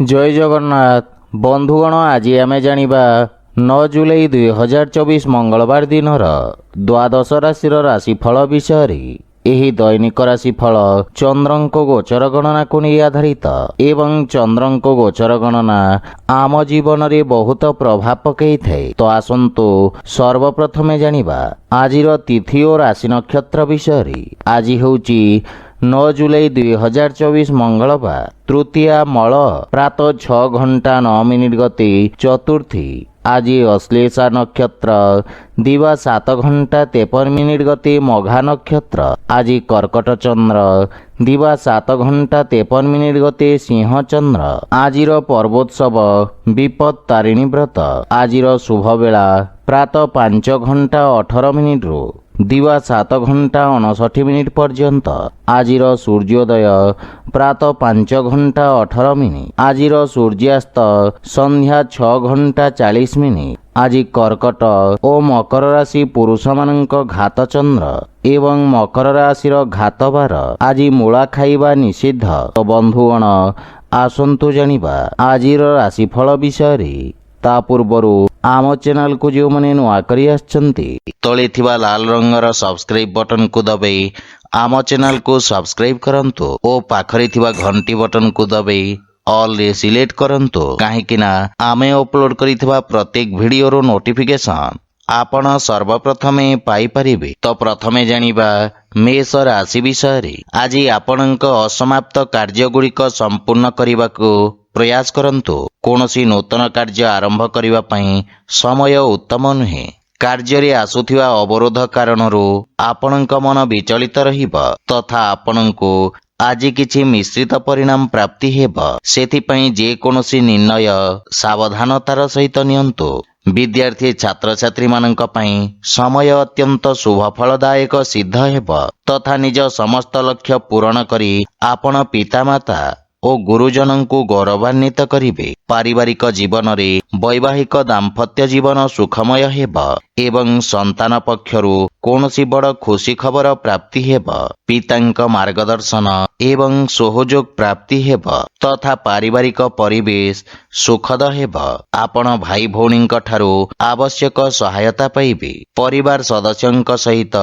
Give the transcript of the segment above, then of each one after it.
जय जगन्नाथ बंधुगण आज आम जानिबा 9 जुलाई 2024 मंगलवार दिन द्वादश राशि राशिफल विषय। ଏହି ଦୈନିକ ରାଶିଫଳ ଚନ୍ଦ୍ରଙ୍କ ଗୋଚର ଗଣନାକୁ ନେଇ ଆଧାରିତ ଏବଂ ଚନ୍ଦ୍ରଙ୍କ ଗୋଚର ଗଣନା ଆମ ଜୀବନରେ ବହୁତ ପ୍ରଭାବ ପକାଇଥାଏ। ତ ଆସନ୍ତୁ ସର୍ବପ୍ରଥମେ ଜାଣିବା ଆଜିର ତିଥି ଓ ରାଶି ନକ୍ଷତ୍ର ବିଷୟରେ। ଆଜି ହେଉଛି 9 जुलाई 2024 मंगलवार तृतीया मल प्रातः 6 घंटा 9 मिनिट गते चतुर्थी। आज अश्लेषा नक्षत्र दिवा 7 घंटा 53 मिनिट गते मघा नक्षत्र। आज कर्कट चंद्र दिवा 7 घंटा 53 मिनिट गते सिंह चंद्र। आजिर पर्वोत्सव विपद तारिणी व्रत। आजिर शुभ बेला प्रातः 5 घंटा 18 मिनिट रु दिवा 7 घंटा 59 मिनिट पर्यंत। आजिर सूर्योदय प्रातः 5 घंटा 18 मिनिट। आजिर सूर्यास्त संध्या 6 घंटा 40 मिनिट। आज कर्कट और मकर राशि पुरुष मानक घात चंद्र एवं मकर राशिर घात बार। आज मूला खाइबा निषिद्ध। तो बंधुगण आसंतु जानिबा आजिर राशिफल विषय। ता पूर्वर आम चैनल को जो मैंने नुआ करी आछंती तले थिबा लाल रंगर सब्सक्राइब बटन को दबाई आम चैनल को सब्सक्राइब करंतु और पाखरे थिबा घंटी बटन को दबाई ऑल रे सिलेक्ट करंतु काहेकि ना आमे अपलोड करिथिबा प्रत्येक वीडियो नोटिफिकेशन आपण सर्वप्रथमे पाई परिबे। तो प्रथमे जानिबा मेष राशि विषय। आज आपणक असमाप्त कार्य गुड़िक संपूर्ण करने प्रयास करंतु। कौनसी नूतन कार्य आरंभ करने पई समय उत्तम नुहे। कार्य आसुथिबा अवरोध कारणरू आपणक मन विचलित रहिबा तथा आपणको आज किछि मिश्रित परिणाम प्राप्ति हेबा। सेथिपई जे कोनोसी निर्णय सावधानतार सहित नियंतु। विद्यार्थी छात्र छात्री मानक पई समय अत्यंत शुभ फलदायक सिद्ध हेबा तथा निज समस्त लक्ष्य पूरण करी आपण पितामाता और गुरुजन को गौरवान्वित करिवे। पारिवारिक जीवन रे वैवाहिक दाम्पत्य जीवन सुखमय हेबा एवं संतान पक्षरु कौनसी बड़ खुशी खबर प्राप्ति हेबा। पितांक मार्गदर्शन एवं सहयोग प्राप्ति हेबा तथा पारिवारिक परिवेश सुखद हेबा। आपण भाई भौणींक ठारू आवश्यक सहायता पाइबे। परिवार सदस्यंक सहित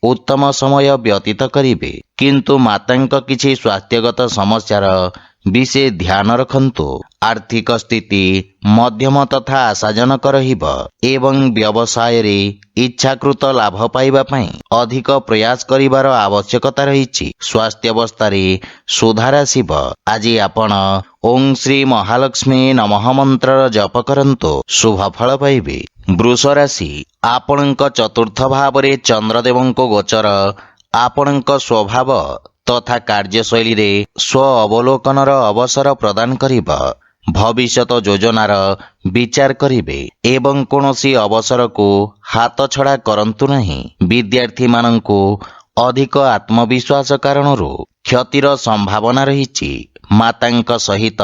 उत्तम समय व्यतीत करिवे किंतु मातांक किछि स्वास्थ्यगत समस्यार विशेष ध्यान रखंतु। आर्थिक स्थिति मध्यम तथा आशाजनक रहिबा एवं व्यवसाय रे इच्छाकृत लाभ पाइबा पई अधिक प्रयास करिवार आवश्यकता रहिछि। स्वास्थ्य अवस्था रे सुधार आसिब। आज आपण ओं श्री महालक्ष्मी नमः मंत्र जप करंतु शुभ फल पाइबे। वृष राशि आपणक चतुर्थ भाव रे चंद्रदेवंक गोचर आपणक स्वभाव तथा कार्यशैली रे स्व अवलोकनर अवसर प्रदान करिबा। भविष्यत योजनार विचार करिवे एवं कोनोसी अवसर को हाथ छड़ा करंतु नहीं। विद्यार्थी मानंकु अधिक आत्मविश्वास कारणरू क्षतिर संभावना रहिछि। मातांक सहित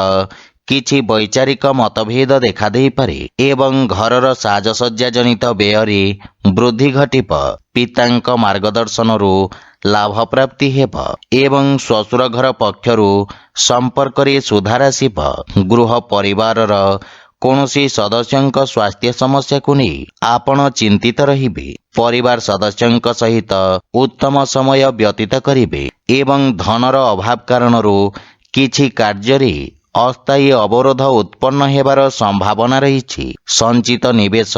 किछि वैचारिक मतभेद देखा देई पारे एवं घरर साजसज्जा जनित व्ययरे वृद्धि घटिब। पितांक मार्गदर्शनरू लाभ प्राप्ति हेब एवं श्वशुर घर पक्षरु संपर्क रे सुधार आसिब। गृह परिवारर कौनसी सदस्यंक स्वास्थ्य समस्या को नहीं आपण चिंतित रहिबे। परिवार सदस्यंक सहित उत्तम समय व्यतीत करिवे एवं धनर अभाव कारणरू किछि कार्य अस्थायी अवरोध उत्पन्न हेबार संभावना रहिछि। संचित निवेश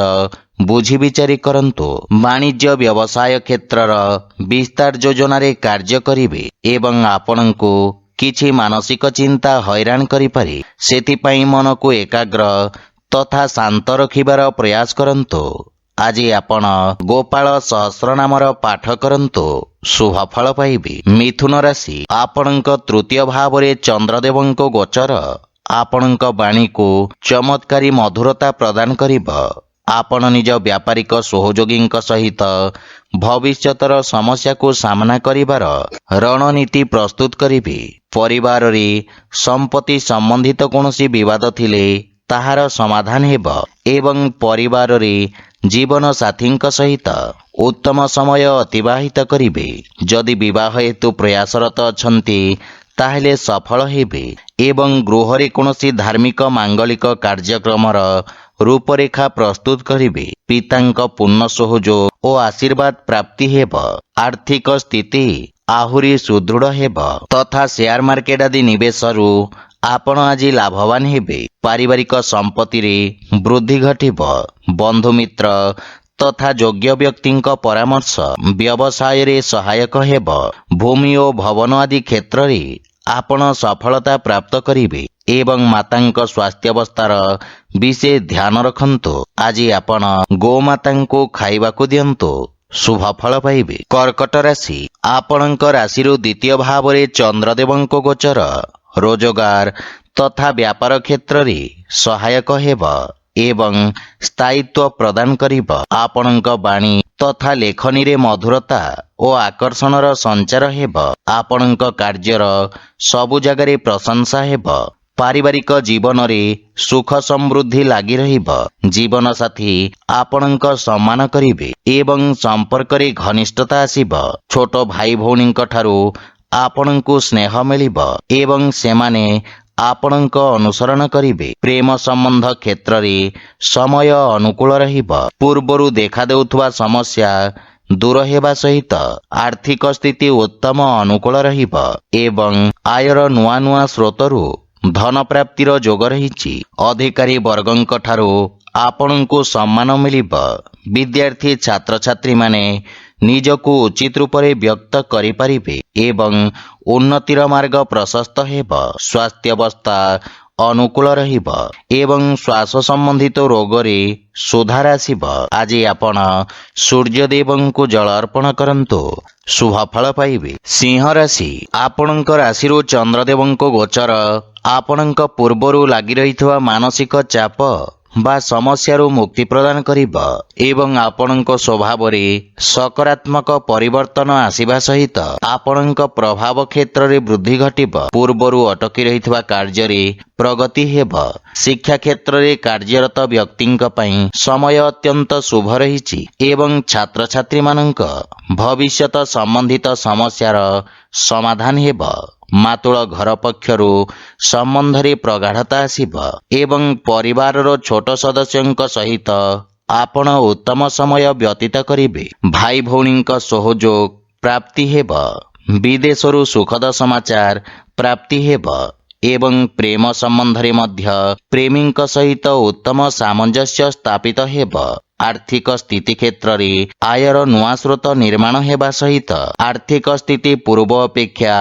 बुझी विचारी करंतु। वाणिज्य व्यवसाय क्षेत्रर विस्तार योजना रे कार्य करिवे एवं आपणको किछि मानसिक चिंता हैरान करि पारे। सेथिपई मन को एकाग्र तथा शांत रखिबार प्रयास करंतु। आज आपण गोपाल सहस्रनामर पाठ करंतु शुभ फल पाइबे। मिथुन राशि आपणक तृतीय भाव रे चंद्रदेवंक गोचर आपणक वाणी को चमत्कारी मधुरता प्रदान करिबा। आपण निज व्यापारिक सहयोगींक सहित भविष्यतर समस्या को सामना करिबार रणनीति प्रस्तुत करिवे। परिवार रे संपत्ति संबंधित कोनोसी विवाद थिले ताहार समाधान हेब एवं परिवार रे जीवन साथी सहित उत्तम समय अतिबाहित करिवे। जदि विवाह हेतु प्रयासरत अछंती ତାହେଲେ ସଫଳ ହେବେ ଏବଂ ଗୃହରେ କୌଣସି ଧାର୍ମିକ ମାଙ୍ଗଳିକ କାର୍ଯ୍ୟକ୍ରମର ରୂପରେଖା ପ୍ରସ୍ତୁତ କରିବେ। ପିତାଙ୍କ ପୂର୍ଣ୍ଣ ସହଯୋଗ ଓ ଆଶୀର୍ବାଦ ପ୍ରାପ୍ତି ହେବ। ଆର୍ଥିକ ସ୍ଥିତି ଆହୁରି ସୁଦୃଢ଼ ହେବ ତଥା ସେୟାର ମାର୍କେଟ ଆଦି ନିବେଶରୁ ଆପଣ ଆଜି ଲାଭବାନ ହେବେ। ପାରିବାରିକ ସମ୍ପତ୍ତିରେ ବୃଦ୍ଧି ଘଟିବ। ବନ୍ଧୁମିତ୍ର ତଥା ଯୋଗ୍ୟ ବ୍ୟକ୍ତିଙ୍କ ପରାମର୍ଶ ବ୍ୟବସାୟରେ ସହାୟକ ହେବ। ଭୂମି ଓ ଭବନ ଆଦି କ୍ଷେତ୍ରରେ ଆପଣ ସଫଳତା ପ୍ରାପ୍ତ କରିବେ ଏବଂ ମାତାଙ୍କ ସ୍ୱାସ୍ଥ୍ୟାବସ୍ଥାର ବିଶେଷ ଧ୍ୟାନ ରଖନ୍ତୁ। ଆଜି ଆପଣ ଗୋମାତାଙ୍କୁ ଖାଇବାକୁ ଦିଅନ୍ତୁ, ଶୁଭ ଫଳ ପାଇବେ। କର୍କଟ ରାଶି, ଆପଣଙ୍କ ରାଶିରୁ ଦ୍ୱିତୀୟ ଭାବରେ ଚନ୍ଦ୍ରଦେବଙ୍କ ଗୋଚର ରୋଜଗାର ତଥା ବ୍ୟାପାର କ୍ଷେତ୍ରରେ ସହାୟକ ହେବ ଏବଂ ସ୍ଥାୟିତ୍ୱ ପ୍ରଦାନ କରିବ। ଆପଣଙ୍କ ବାଣୀ ତଥା ଲେଖନୀରେ ମଧୁରତା ଓ ଆକର୍ଷଣର ସଞ୍ଚାର ହେବ। ଆପଣଙ୍କ କାର୍ଯ୍ୟର ସବୁ ଜାଗାରେ ପ୍ରଶଂସା ହେବ। ପାରିବାରିକ ଜୀବନରେ ସୁଖ ସମୃଦ୍ଧି ଲାଗି ରହିବ। ଜୀବନସାଥୀ ଆପଣଙ୍କ ସମ୍ମାନ କରିବେ ଏବଂ ସମ୍ପର୍କରେ ଘନିଷ୍ଠତା ଆସିବ। ଛୋଟ ଭାଇ ଭଉଣୀଙ୍କ ଠାରୁ ଆପଣଙ୍କୁ ସ୍ନେହ ମିଳିବ ଏବଂ ସେମାନେ ଆପଣଙ୍କ ଅନୁସରଣ କରିବେ। ପ୍ରେମ ସମ୍ବନ୍ଧ କ୍ଷେତ୍ରରେ ସମୟ ଅନୁକୂଳ ରହିବ। ପୂର୍ବରୁ ଦେଖାଦେଉଥିବା ସମସ୍ୟା ଦୂର ହେବା ସହିତ ଆର୍ଥିକ ସ୍ଥିତି ଉତ୍ତମ ଅନୁକୂଳ ରହିବ ଏବଂ ଆୟର ନୂଆ ନୂଆ ସ୍ରୋତରୁ ଧନ ପ୍ରାପ୍ତିର ଯୋଗ ରହିଛି। ଅଧିକାରୀ ବର୍ଗଙ୍କ ଠାରୁ ଆପଣଙ୍କୁ ସମ୍ମାନ ମିଳିବ। ବିଦ୍ୟାର୍ଥୀ ଛାତ୍ରଛାତ୍ରୀମାନେ ନିଜକୁ ଉଚିତ ରୂପରେ ବ୍ୟକ୍ତ କରିପାରିବେ ଏବଂ ଉନ୍ନତିର ମାର୍ଗ ପ୍ରଶସ୍ତ ହେବ। ସ୍ୱାସ୍ଥ୍ୟାବସ୍ଥା ଅନୁକୂଳ ରହିବ ଏବଂ ଶ୍ୱାସ ସମ୍ବନ୍ଧିତ ରୋଗରେ ସୁଧାର ଆସିବ। ଆଜି ଆପଣ ସୂର୍ଯ୍ୟଦେବଙ୍କୁ ଜଳ ଅର୍ପଣ କରନ୍ତୁ, ଶୁଭ ଫଳ ପାଇବେ। ସିଂହ ରାଶି, ଆପଣଙ୍କ ରାଶିରୁ ଚନ୍ଦ୍ରଦେବଙ୍କ ଗୋଚର ଆପଣଙ୍କ ପୂର୍ବରୁ ଲାଗି ରହିଥିବା ମାନସିକ ଚାପ ବା ସମସ୍ୟାରୁ ମୁକ୍ତି ପ୍ରଦାନ କରିବ ଏବଂ ଆପଣଙ୍କ ସ୍ୱଭାବରେ ସକାରାତ୍ମକ ପରିବର୍ତ୍ତନ ଆସିବା ସହିତ ଆପଣଙ୍କ ପ୍ରଭାବ କ୍ଷେତ୍ରରେ ବୃଦ୍ଧି ଘଟିବ। ପୂର୍ବରୁ ଅଟକି ରହିଥିବା କାର୍ଯ୍ୟରେ ପ୍ରଗତି ହେବ। ଶିକ୍ଷା କ୍ଷେତ୍ରରେ କାର୍ଯ୍ୟରତ ବ୍ୟକ୍ତିଙ୍କ ପାଇଁ ସମୟ ଅତ୍ୟନ୍ତ ଶୁଭ ରହିଛି ଏବଂ ଛାତ୍ରଛାତ୍ରୀମାନଙ୍କ ଭବିଷ୍ୟତ ସମ୍ବନ୍ଧିତ ସମସ୍ୟାର ସମାଧାନ ହେବ। ମାତୃଳ ଘର ପକ୍ଷରୁ ସମ୍ବନ୍ଧରେ ପ୍ରଗାଢ଼ତା ଆସିବ ଏବଂ ପରିବାରର ଛୋଟ ସଦସ୍ୟଙ୍କ ସହିତ ଆପଣ ଉତ୍ତମ ସମୟ ବ୍ୟତୀତ କରିବେ। ଭାଇ ଭଉଣୀଙ୍କ ସହଯୋଗ ପ୍ରାପ୍ତି ହେବ। ବିଦେଶରୁ ସୁଖଦ ସମାଚାର ପ୍ରାପ୍ତି ହେବ ଏବଂ ପ୍ରେମ ସମ୍ବନ୍ଧରେ ମଧ୍ୟ ପ୍ରେମୀଙ୍କ ସହିତ ଉତ୍ତମ ସାମଞ୍ଜସ୍ୟ ସ୍ଥାପିତ ହେବ। ଆର୍ଥିକ ସ୍ଥିତି କ୍ଷେତ୍ରରେ ଆୟର ନୂଆ ସ୍ରୋତ ନିର୍ମାଣ ହେବା ସହିତ ଆର୍ଥିକ ସ୍ଥିତି ପୂର୍ବ ଅପେକ୍ଷା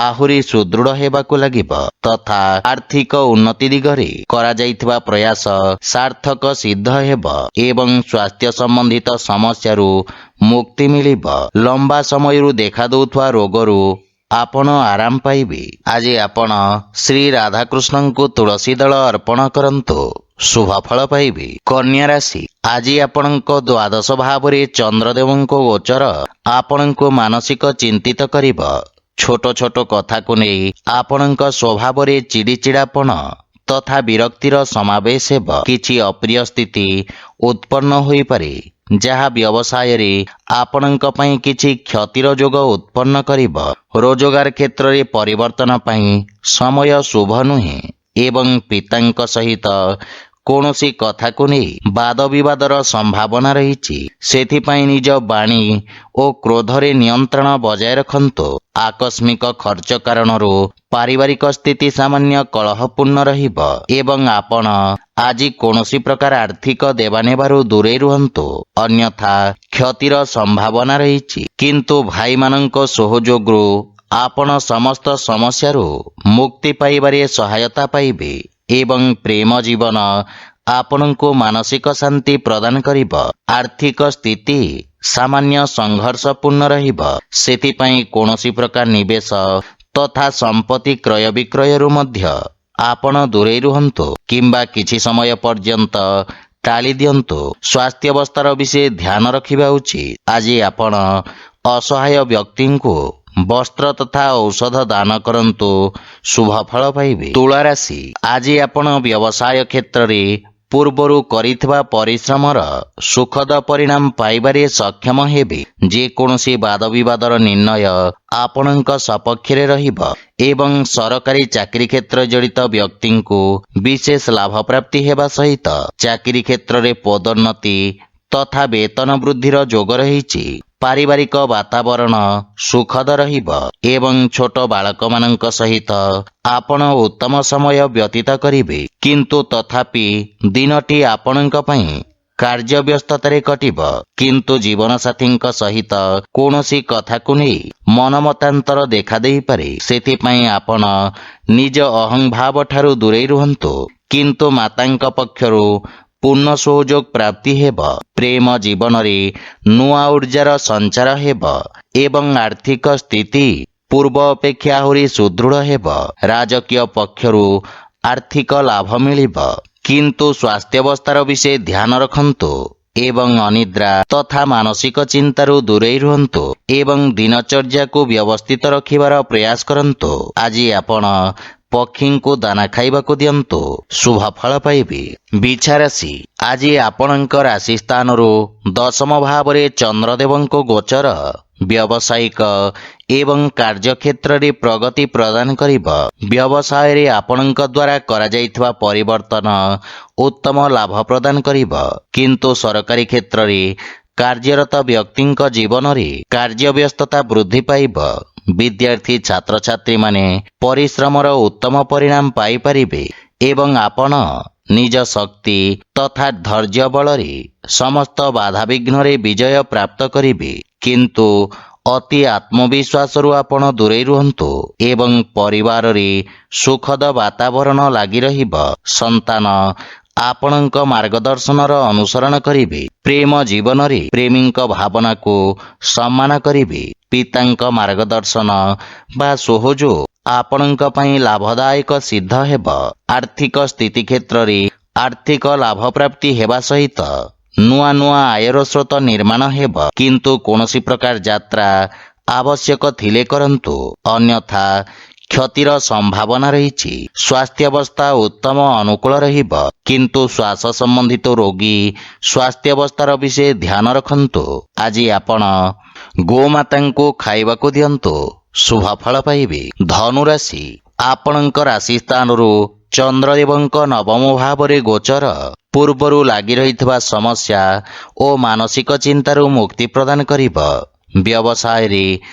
ଆହୁରି ସୁଦୃଢ଼ ହେବାକୁ ଲାଗିବ ତଥା ଆର୍ଥିକ ଉନ୍ନତି ଦିଗରେ କରାଯାଇଥିବା ପ୍ରୟାସ ସାର୍ଥକ ସିଦ୍ଧ ହେବ ଏବଂ ସ୍ୱାସ୍ଥ୍ୟ ସମ୍ବନ୍ଧିତ ସମସ୍ୟାରୁ ମୁକ୍ତି ମିଳିବ। ଲମ୍ବା ସମୟରୁ ଦେଖାଦେଉଥିବା ରୋଗରୁ ଆପଣ ଆରାମ ପାଇବେ। ଆଜି ଆପଣ ଶ୍ରୀ ରାଧାକୃଷ୍ଣଙ୍କୁ ତୁଳସୀ ଦଳ ଅର୍ପଣ କରନ୍ତୁ, ଶୁଭ ଫଳ ପାଇବେ। କନ୍ୟା ରାଶି, ଆଜି ଆପଣଙ୍କ ଦ୍ୱାଦଶ ଭାବରେ ଚନ୍ଦ୍ରଦେବଙ୍କ ଗୋଚର ଆପଣଙ୍କୁ ମାନସିକ ଚିନ୍ତିତ କରିବ। ଛୋଟ ଛୋଟ କଥାକୁ ନେଇ ଆପଣଙ୍କ ସ୍ୱଭାବରେ ଚିଡ଼ିଚିଡ଼ାପଣ ତଥା ବିରକ୍ତିର ସମାବେଶ ହେବ। କିଛି ଅପ୍ରିୟ ସ୍ଥିତି ଉତ୍ପନ୍ନ ହୋଇପାରେ ଯାହା ବ୍ୟବସାୟରେ ଆପଣଙ୍କ ପାଇଁ କିଛି କ୍ଷତିର ଯୋଗ ଉତ୍ପନ୍ନ କରିବ। ରୋଜଗାର କ୍ଷେତ୍ରରେ ପରିବର୍ତ୍ତନ ପାଇଁ ସମୟ ଶୁଭ ନୁହେଁ ଏବଂ ପିତାଙ୍କ ସହିତ କୌଣସି କଥାକୁ ନେଇ ବାଦ ବିବାଦର ସମ୍ଭାବନା ରହିଛି। ସେଥିପାଇଁ ନିଜ ବାଣୀ ଓ କ୍ରୋଧରେ ନିୟନ୍ତ୍ରଣ ବଜାୟ ରଖନ୍ତୁ। ଆକସ୍ମିକ ଖର୍ଚ୍ଚ କାରଣରୁ ପାରିବାରିକ ସ୍ଥିତି ସାମାନ୍ୟ କଳହପୂର୍ଣ୍ଣ ରହିବ ଏବଂ ଆପଣ ଆଜି କୌଣସି ପ୍ରକାର ଆର୍ଥିକ ଦେବାନେବାରୁ ଦୂରେଇ ରୁହନ୍ତୁ, ଅନ୍ୟଥା କ୍ଷତିର ସମ୍ଭାବନା ରହିଛି। କିନ୍ତୁ ଭାଇମାନଙ୍କ ସହଯୋଗରୁ ଆପଣ ସମସ୍ତ ସମସ୍ୟାରୁ ମୁକ୍ତି ପାଇବାରେ ସହାୟତା ପାଇବେ ଏବଂ ପ୍ରେମ ଜୀବନ ଆପଣଙ୍କୁ ମାନସିକ ଶାନ୍ତି ପ୍ରଦାନ କରିବ। ଆର୍ଥିକ ସ୍ଥିତି ସାମାନ୍ୟ ସଂଘର୍ଷପୂର୍ଣ୍ଣ ରହିବ। ସେଥିପାଇଁ କୌଣସି ପ୍ରକାର ନିବେଶ ତଥା ସମ୍ପତ୍ତି କ୍ରୟ ବିକ୍ରୟରୁ ମଧ୍ୟ ଆପଣ ଦୂରେଇ ରୁହନ୍ତୁ କିମ୍ବା କିଛି ସମୟ ପର୍ଯ୍ୟନ୍ତ ଟାଳି ଦିଅନ୍ତୁ। ସ୍ୱାସ୍ଥ୍ୟାବସ୍ଥାର ବିଶେଷ ଧ୍ୟାନ ରଖିବା ଉଚିତ। ଆଜି ଆପଣ ଅସହାୟ ବ୍ୟକ୍ତିଙ୍କୁ ବସ୍ତ୍ର ତଥା ଔଷଧ ଦାନ କରନ୍ତୁ, ଶୁଭ ଫଳ ପାଇବେ। ତୁଳା ରାଶି, ଆଜି ଆପଣ ବ୍ୟବସାୟ କ୍ଷେତ୍ରରେ ପୂର୍ବରୁ କରିଥିବା ପରିଶ୍ରମର ସୁଖଦ ପରିଣାମ ପାଇବାରେ ସକ୍ଷମ ହେବେ। ଯେକୌଣସି ବାଦବିବାଦର ନିର୍ଣ୍ଣୟ ଆପଣଙ୍କ ସପକ୍ଷରେ ରହିବ ଏବଂ ସରକାରୀ ଚାକିରି କ୍ଷେତ୍ର ଜଡ଼ିତ ବ୍ୟକ୍ତିଙ୍କୁ ବିଶେଷ ଲାଭ ପ୍ରାପ୍ତି ହେବା ସହିତ ଚାକିରି କ୍ଷେତ୍ରରେ ପଦୋନ୍ନତି ତଥା ବେତନ ବୃଦ୍ଧିର ଯୋଗ ରହିଛି। ପାରିବାରିକ ବାତାବରଣ ସୁଖଦ ରହିବ ଏବଂ ଛୋଟ ବାଳକମାନଙ୍କ ସହିତ ଆପଣ ଉତ୍ତମ ସମୟ ବ୍ୟତୀତ କରିବେ। କିନ୍ତୁ ତଥାପି ଦିନଟି ଆପଣଙ୍କ ପାଇଁ କାର୍ଯ୍ୟବ୍ୟସ୍ତତାରେ କଟିବ। କିନ୍ତୁ ଜୀବନସାଥୀଙ୍କ ସହିତ କୌଣସି କଥାକୁ ନେଇ ମନମତାନ୍ତର ଦେଖାଦେଇପାରେ। ସେଥିପାଇଁ ଆପଣ ନିଜ ଅହଂଭାବ ଠାରୁ ଦୂରେଇ ରୁହନ୍ତୁ। କିନ୍ତୁ ମାତାଙ୍କ ପକ୍ଷରୁ ପୂର୍ଣ୍ଣ ସହଯୋଗ ପ୍ରାପ୍ତି ହେବ। ପ୍ରେମ ଜୀବନରେ ନୂଆ ଉର୍ଜାର ସଞ୍ଚାର ହେବ ଏବଂ ଆର୍ଥିକ ସ୍ଥିତି ପୂର୍ବ ଅପେକ୍ଷା ଆହୁରି ସୁଦୃଢ଼ ହେବ। ରାଜକୀୟ ପକ୍ଷରୁ ଆର୍ଥିକ ଲାଭ ମିଳିବ। କିନ୍ତୁ ସ୍ୱାସ୍ଥ୍ୟାବସ୍ଥାର ବିଷୟ ଧ୍ୟାନ ରଖନ୍ତୁ ଏବଂ ଅନିଦ୍ରା ତଥା ମାନସିକ ଚିନ୍ତାରୁ ଦୂରେଇ ରୁହନ୍ତୁ ଏବଂ ଦିନଚର୍ଯ୍ୟାକୁ ବ୍ୟବସ୍ଥିତ ରଖିବାର ପ୍ରୟାସ କରନ୍ତୁ। ଆଜି ଆପଣ ପକ୍ଷୀଙ୍କୁ ଦାନା ଖାଇବାକୁ ଦିଅନ୍ତୁ, ଶୁଭ ଫଳ ପାଇବେ। ବିଛା ରାଶି, ଆଜି ଆପଣଙ୍କ ରାଶି ସ୍ଥାନରୁ ଦଶମ ଭାବରେ ଚନ୍ଦ୍ରଦେବଙ୍କ ଗୋଚର ବ୍ୟବସାୟିକ ଏବଂ କାର୍ଯ୍ୟକ୍ଷେତ୍ରରେ ପ୍ରଗତି ପ୍ରଦାନ କରିବ। ବ୍ୟବସାୟରେ ଆପଣଙ୍କ ଦ୍ୱାରା କରାଯାଇଥିବା ପରିବର୍ତ୍ତନ ଉତ୍ତମ ଲାଭ ପ୍ରଦାନ କରିବ। କିନ୍ତୁ ସରକାରୀ କ୍ଷେତ୍ରରେ କାର୍ଯ୍ୟରତ ବ୍ୟକ୍ତିଙ୍କ ଜୀବନରେ କାର୍ଯ୍ୟବ୍ୟସ୍ତତା ବୃଦ୍ଧି ପାଇବ। ବିଦ୍ୟାର୍ଥୀ ଛାତ୍ରଛାତ୍ରୀମାନେ ପରିଶ୍ରମର ଉତ୍ତମ ପରିଣାମ ପାଇପାରିବେ ଏବଂ ଆପଣ ନିଜ ଶକ୍ତି ତଥା ଧୈର୍ଯ୍ୟ ବଳରେ ସମସ୍ତ ବାଧାବିଘ୍ନରେ ବିଜୟ ପ୍ରାପ୍ତ କରିବେ। କିନ୍ତୁ ଅତି ଆତ୍ମବିଶ୍ୱାସରୁ ଆପଣ ଦୂରେଇ ରୁହନ୍ତୁ ଏବଂ ପରିବାରରେ ସୁଖଦ ବାତାବରଣ ଲାଗି ରହିବ। ସନ୍ତାନ ଆପଣଙ୍କ ମାର୍ଗଦର୍ଶନର ଅନୁସରଣ କରିବେ। ପ୍ରେମ ଜୀବନରେ ପ୍ରେମୀଙ୍କ ଭାବନାକୁ ସମ୍ମାନ କରିବେ। ପିତାଙ୍କ ମାର୍ଗଦର୍ଶନ ବା ସହଯୋଗ ଆପଣଙ୍କ ପାଇଁ ଲାଭଦାୟକ ସିଦ୍ଧ ହେବ। ଆର୍ଥିକ ସ୍ଥିତି କ୍ଷେତ୍ରରେ ଆର୍ଥିକ ଲାଭ ପ୍ରାପ୍ତି ହେବା ସହିତ ନୂଆ ନୂଆ ଆୟର ସ୍ରୋତ ନିର୍ମାଣ ହେବ। କିନ୍ତୁ କୌଣସି ପ୍ରକାର ଯାତ୍ରା ଆବଶ୍ୟକ ଥିଲେ କରନ୍ତୁ, ଅନ୍ୟଥା କ୍ଷତିର ସମ୍ଭାବନା ରହିଛି। ସ୍ୱାସ୍ଥ୍ୟାବସ୍ଥା ଉତ୍ତମ ଅନୁକୂଳ ରହିବ। କିନ୍ତୁ ଶ୍ୱାସ ସମ୍ବନ୍ଧିତ ରୋଗୀ ସ୍ୱାସ୍ଥ୍ୟାବସ୍ଥାର ବିଷୟ ଧ୍ୟାନ ରଖନ୍ତୁ। ଆଜି ଆପଣ ଗୋମାତାଙ୍କୁ ଖାଇବାକୁ ଦିଅନ୍ତୁ, ଶୁଭ ଫଳ ପାଇବେ। ଧନୁରାଶି, ଆପଣଙ୍କ ରାଶି ସ୍ଥାନରୁ ଚନ୍ଦ୍ରଦେବଙ୍କ ନବମ ଭାବରେ ଗୋଚର ପୂର୍ବରୁ ଲାଗି ରହିଥିବା ସମସ୍ୟା ଓ ମାନସିକ ଚିନ୍ତାରୁ ମୁକ୍ତି ପ୍ରଦାନ କରିବ। ବ୍ୟବସାୟରେ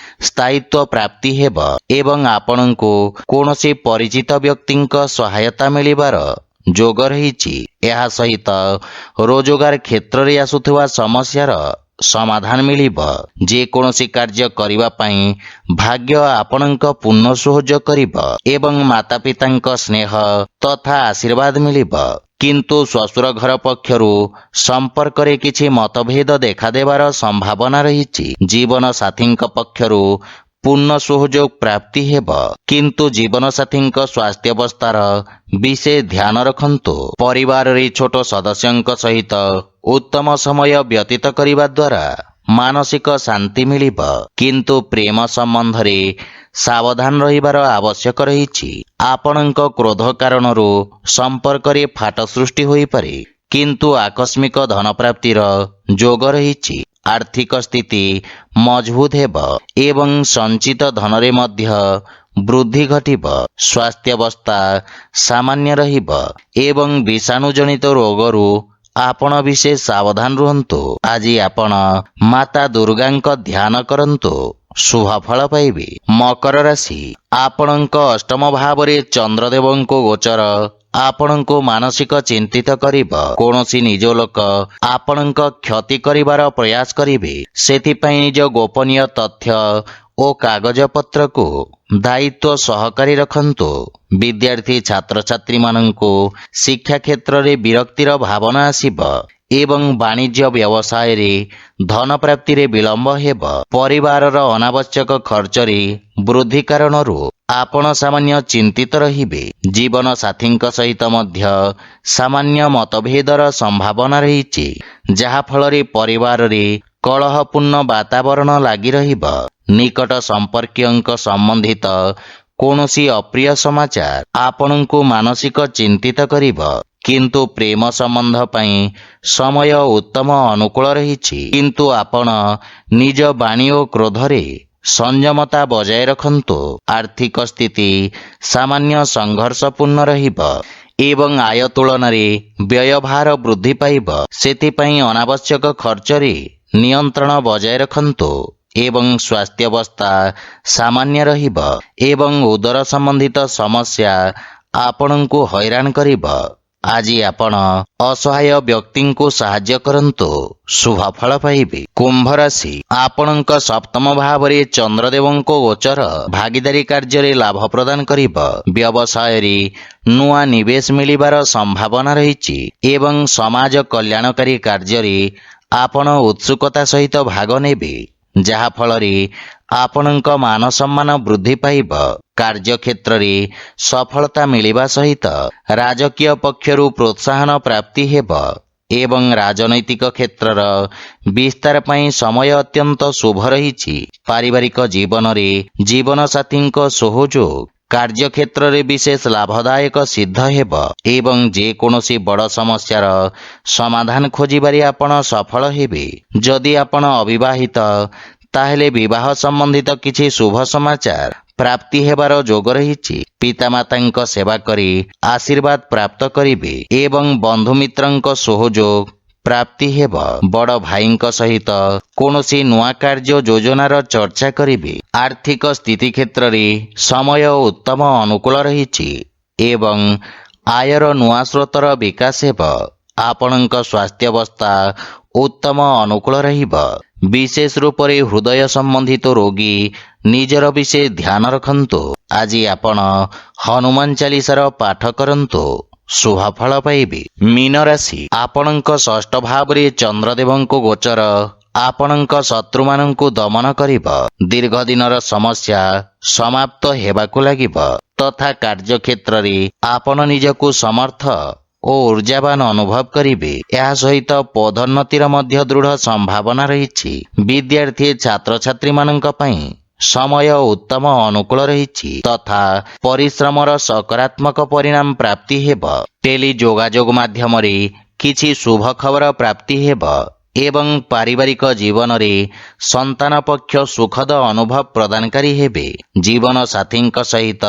ସ୍ଥାୟିତ୍ୱ ପ୍ରାପ୍ତି ହେବ ଏବଂ ଆପଣଙ୍କୁ କୌଣସି ପରିଚିତ ବ୍ୟକ୍ତିଙ୍କ ସହାୟତା ମିଳିବାର ଯୋଗ ରହିଛି। ଏହା ସହିତ ରୋଜଗାର କ୍ଷେତ୍ରରେ ଆସୁଥିବା ସମସ୍ୟାର ସମାଧାନ ମିଳିବ। ଯେକୌଣସି କାର୍ଯ୍ୟ କରିବା ପାଇଁ ଭାଗ୍ୟ ଆପଣଙ୍କ ପୂର୍ଣ୍ଣ ସହଯୋଗ କରିବ ଏବଂ ମାତାପିତାଙ୍କ ସ୍ନେହ ତଥା ଆଶୀର୍ବାଦ ମିଳିବ। କିନ୍ତୁ ଶ୍ୱଶୁର ଘର ପକ୍ଷରୁ ସମ୍ପର୍କରେ କିଛି ମତଭେଦ ଦେଖାଦେବାର ସମ୍ଭାବନା ରହିଛି। ଜୀବନସାଥୀଙ୍କ ପକ୍ଷରୁ ପୂର୍ଣ୍ଣ ସହଯୋଗ ପ୍ରାପ୍ତି ହେବ। କିନ୍ତୁ ଜୀବନସାଥୀଙ୍କ ସ୍ୱାସ୍ଥ୍ୟାବସ୍ଥାର ବିଶେଷ ଧ୍ୟାନ ରଖନ୍ତୁ। ପରିବାରରେ ଛୋଟ ସଦସ୍ୟଙ୍କ ସହିତ ଉତ୍ତମ ସମୟ ବ୍ୟତୀତ କରିବା ଦ୍ୱାରା ମାନସିକ ଶାନ୍ତି ମିଳିବ। କିନ୍ତୁ ପ୍ରେମ ସମ୍ବନ୍ଧରେ ସାବଧାନ ରହିବାର ଆବଶ୍ୟକ ରହିଛି। ଆପଣଙ୍କ କ୍ରୋଧ କାରଣରୁ ସମ୍ପର୍କରେ ଫାଟ ସୃଷ୍ଟି ହୋଇପାରେ। କିନ୍ତୁ ଆକସ୍ମିକ ଧନପ୍ରାପ୍ତିର ଯୋଗ ରହିଛି। ଆର୍ଥିକ ସ୍ଥିତି ମଜବୁତ ହେବ ଏବଂ ସଞ୍ଚିତ ଧନରେ ମଧ୍ୟ ବୃଦ୍ଧି ଘଟିବ। ସ୍ୱାସ୍ଥ୍ୟାବସ୍ଥା ସାମାନ୍ୟ ରହିବ ଏବଂ ବିଷାଣୁଜନିତ ରୋଗରୁ ଆପଣ ବିଶେଷ ସାବଧାନ ରୁହନ୍ତୁ। ଆଜି ଆପଣ ମାତା ଦୁର୍ଗାଙ୍କ ଧ୍ୟାନ କରନ୍ତୁ, ଶୁଭ ଫଳ ପାଇବେ। ମକର ରାଶି, ଆପଣଙ୍କ ଅଷ୍ଟମ ଭାବରେ ଚନ୍ଦ୍ରଦେବଙ୍କ ଗୋଚର ଆପଣଙ୍କୁ ମାନସିକ ଚିନ୍ତିତ କରିବ। କୌଣସି ନିଜ ଲୋକ ଆପଣଙ୍କ କ୍ଷତି କରିବାର ପ୍ରୟାସ କରିବେ। ସେଥିପାଇଁ ନିଜ ଗୋପନୀୟ ତଥ୍ୟ ଓ କାଗଜପତ୍ରକୁ ଦାୟିତ୍ୱ ସହକାରେ ରଖନ୍ତୁ। ବିଦ୍ୟାର୍ଥୀ ଛାତ୍ରଛାତ୍ରୀମାନଙ୍କୁ ଶିକ୍ଷା କ୍ଷେତ୍ରରେ ବିରକ୍ତିର ଭାବନା ଆସିବ ଏବଂ ବାଣିଜ୍ୟ ବ୍ୟବସାୟରେ ଧନ ପ୍ରାପ୍ତିରେ ବିଳମ୍ବ ହେବ। ପରିବାରର ଅନାବଶ୍ୟକ ଖର୍ଚ୍ଚରେ ବୃଦ୍ଧି କାରଣରୁ ଆପଣ ସାମାନ୍ୟ ଚିନ୍ତିତ ରହିବେ। ଜୀବନ ସାଥୀଙ୍କ ସହିତ ମଧ୍ୟ ସାମାନ୍ୟ ମତଭେଦର ସମ୍ଭାବନା ରହିଛି, ଯାହା ଫଳରେ ପରିବାରରେ କଳହପୂର୍ଣ୍ଣ ବାତାବରଣ ଲାଗି ରହିବ। ନିକଟ ସମ୍ପର୍କୀୟଙ୍କ ସମ୍ବନ୍ଧିତ କୌଣସି ଅପ୍ରିୟ ସମାଚାର ଆପଣଙ୍କୁ ମାନସିକ ଚିନ୍ତିତ କରିବ। କିନ୍ତୁ ପ୍ରେମ ସମ୍ବନ୍ଧ ପାଇଁ ସମୟ ଉତ୍ତମ ଅନୁକୂଳ ରହିଛି। କିନ୍ତୁ ଆପଣ ନିଜ ବାଣୀ ଓ କ୍ରୋଧରେ ସଂଯମତା ବଜାୟ ରଖନ୍ତୁ। ଆର୍ଥିକ ସ୍ଥିତି ସାମାନ୍ୟ ସଂଘର୍ଷପୂର୍ଣ୍ଣ ରହିବ ଏବଂ ଆୟ ତୁଳନାରେ ବ୍ୟୟଭାର ବୃଦ୍ଧି ପାଇବ। ସେଥିପାଇଁ ଅନାବଶ୍ୟକ ଖର୍ଚ୍ଚରେ ନିୟନ୍ତ୍ରଣ ବଜାୟ ରଖନ୍ତୁ ଏବଂ ସ୍ୱାସ୍ଥ୍ୟାବସ୍ଥା ସାମାନ୍ୟ ରହିବ ଏବଂ ଉଦର ସମ୍ବନ୍ଧିତ ସମସ୍ୟା ଆପଣଙ୍କୁ ହଇରାଣ କରିବ। ଆଜି ଆପଣ ଅସହାୟ ବ୍ୟକ୍ତିଙ୍କୁ ସାହାଯ୍ୟ କରନ୍ତୁ, ଶୁଭ ଫଳ ପାଇବେ। କୁମ୍ଭ ରାଶି, ଆପଣଙ୍କ ସପ୍ତମ ଭାବରେ ଚନ୍ଦ୍ରଦେବଙ୍କ ଗୋଚର ଭାଗିଦାରୀ କାର୍ଯ୍ୟରେ ଲାଭ ପ୍ରଦାନ କରିବ। ବ୍ୟବସାୟରେ ନୂଆ ନିବେଶ ମିଳିବାର ସମ୍ଭାବନା ରହିଛି ଏବଂ ସମାଜ କଲ୍ୟାଣକାରୀ କାର୍ଯ୍ୟରେ ଆପଣ ଉତ୍ସୁକତା ସହିତ ଭାଗ ନେବେ, ଯାହା ଫଳରେ ଆପଣଙ୍କ ମାନ ସମ୍ମାନ ବୃଦ୍ଧି ପାଇବ। କାର୍ଯ୍ୟକ୍ଷେତ୍ରରେ ସଫଳତା ମିଳିବା ସହିତ ରାଜକୀୟ ପକ୍ଷରୁ ପ୍ରୋତ୍ସାହନ ପ୍ରାପ୍ତି ହେବ ଏବଂ ରାଜନୈତିକ କ୍ଷେତ୍ରର ବିସ୍ତାର ପାଇଁ ସମୟ ଅତ୍ୟନ୍ତ ଶୁଭ ରହିଛି। ପାରିବାରିକ ଜୀବନରେ ଜୀବନସାଥୀଙ୍କ ସହଯୋଗ କାର୍ଯ୍ୟକ୍ଷେତ୍ରରେ ବିଶେଷ ଲାଭଦାୟକ ସିଦ୍ଧ ହେବ ଏବଂ ଯେକୌଣସି ବଡ଼ ସମସ୍ୟାର ସମାଧାନ ଖୋଜିବାରେ ଆପଣ ସଫଳ ହେବେ। ଯଦି ଆପଣ ଅବିବାହିତ ତାହେଲେ ବିବାହ ସମ୍ବନ୍ଧିତ କିଛି ଶୁଭ ସମାଚାର ପ୍ରାପ୍ତି ହେବାର ଯୋଗ ରହିଛି। ପିତାମାତାଙ୍କ ସେବା କରି ଆଶୀର୍ବାଦ ପ୍ରାପ୍ତ କରିବେ ଏବଂ ବନ୍ଧୁମିତ୍ରଙ୍କ ସହଯୋଗ ପ୍ରାପ୍ତି ହେବ। ବଡ଼ ଭାଇଙ୍କ ସହିତ କୌଣସି ନୂଆ କାର୍ଯ୍ୟ ଯୋଜନାର ଚର୍ଚ୍ଚା କରିବେ। ଆର୍ଥିକ ସ୍ଥିତି କ୍ଷେତ୍ରରେ ସମୟ ଉତ୍ତମ ଅନୁକୂଳ ରହିଛି ଏବଂ ଆୟର ନୂଆ ସ୍ରୋତର ବିକାଶ ହେବ। ଆପଣଙ୍କ ସ୍ୱାସ୍ଥ୍ୟାବସ୍ଥା ଉତ୍ତମ ଅନୁକୂଳ ରହିବ। ବିଶେଷ ରୂପରେ ହୃଦୟ ସମ୍ବନ୍ଧିତ ରୋଗୀ ନିଜର ବିଶେଷ ଧ୍ୟାନ ରଖନ୍ତୁ। ଆଜି ଆପଣ ହନୁମାନ ଚାଳିଶାର ପାଠ କରନ୍ତୁ, ଶୁଭ ଫଳ ପାଇବେ। ମୀନ ରାଶି, ଆପଣଙ୍କ ଷଷ୍ଠ ଭାବରେ ଚନ୍ଦ୍ରଦେବଙ୍କ ଗୋଚର ଆପଣଙ୍କ ଶତ୍ରୁମାନଙ୍କୁ ଦମନ କରିବ। ଦୀର୍ଘ ଦିନର ସମସ୍ୟା ସମାପ୍ତ ହେବାକୁ ଲାଗିବ ତଥା କାର୍ଯ୍ୟକ୍ଷେତ୍ରରେ ଆପଣ ନିଜକୁ ସମର୍ଥ ଓ ଊର୍ଜାବାନ ଅନୁଭବ କରିବେ। ଏହା ସହିତ ପଦୋନ୍ନତିର ମଧ୍ୟ ଦୃଢ଼ ସମ୍ଭାବନା ରହିଛି। ବିଦ୍ୟାର୍ଥୀ ଛାତ୍ରଛାତ୍ରୀମାନଙ୍କ ପାଇଁ ସମୟ ଉତ୍ତମ ଅନୁକୂଳ ରହିଛି ତଥା ପରିଶ୍ରମର ସକାରାତ୍ମକ ପରିଣାମ ପ୍ରାପ୍ତି ହେବ। ଟେଲି ଯୋଗାଯୋଗ ମାଧ୍ୟମରେ କିଛି ଶୁଭ ଖବର ପ୍ରାପ୍ତି ହେବ ଏବଂ ପାରିବାରିକ ଜୀବନରେ ସନ୍ତାନ ପକ୍ଷ ସୁଖଦ ଅନୁଭବ ପ୍ରଦାନକାରୀ ହେବେ। ଜୀବନ ସାଥୀଙ୍କ ସହିତ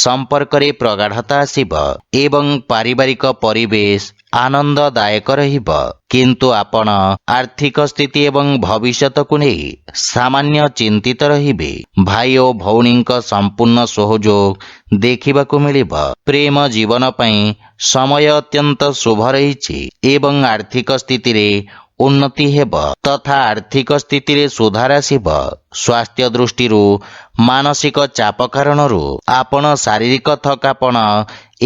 ସମ୍ପର୍କରେ ପ୍ରଗାଢ଼ତା ଆସିବ ଏବଂ ପାରିବାରିକ ପରିବେଶ ଆନନ୍ଦଦାୟକ ରହିବ। କିନ୍ତୁ ଆପଣ ଆର୍ଥିକ ସ୍ଥିତି ଏବଂ ଭବିଷ୍ୟତକୁ ନେଇ ସାମାନ୍ୟ ଚିନ୍ତିତ ରହିବେ। ଭାଇ ଓ ଭଉଣୀଙ୍କ ସମ୍ପୂର୍ଣ୍ଣ ସହଯୋଗ ଦେଖିବାକୁ ମିଳିବ। ପ୍ରେମ ଜୀବନ ପାଇଁ ସମୟ ଅତ୍ୟନ୍ତ ଶୁଭ ରହିଛି ଏବଂ ଆର୍ଥିକ ସ୍ଥିତିରେ ଉନ୍ନତି ହେବ ତଥା ଆର୍ଥିକ ସ୍ଥିତିରେ ସୁଧାର ଆସିବ। ସ୍ୱାସ୍ଥ୍ୟ ଦୃଷ୍ଟିରୁ ମାନସିକ ଚାପ କାରଣରୁ ଆପଣ ଶାରୀରିକ ଥକାପଣ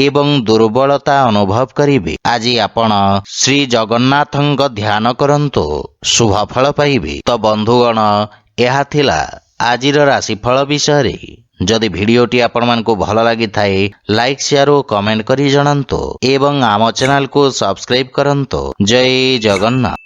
ଏବଂ ଦୁର୍ବଳତା ଅନୁଭବ କରିବେ। ଆଜି ଆପଣ ଶ୍ରୀ ଜଗନ୍ନାଥଙ୍କ ଧ୍ୟାନ କରନ୍ତୁ, ଶୁଭ ଫଳ ପାଇବେ। ତ ବନ୍ଧୁଗଣ, ଏହା ଥିଲା ଆଜିର ରାଶିଫଳ ବିଷୟରେ। ଯଦି ଭିଡ଼ିଓଟି ଆପଣମାନଙ୍କୁ ଭଲ ଲାଗିଥାଏ ଲାଇକ୍, ସେୟାର ଓ କମେଣ୍ଟ କରି ଜଣାନ୍ତୁ ଏବଂ ଆମ ଚ୍ୟାନେଲକୁ ସବସ୍କ୍ରାଇବ୍ କରନ୍ତୁ। ଜୟ ଜଗନ୍ନାଥ।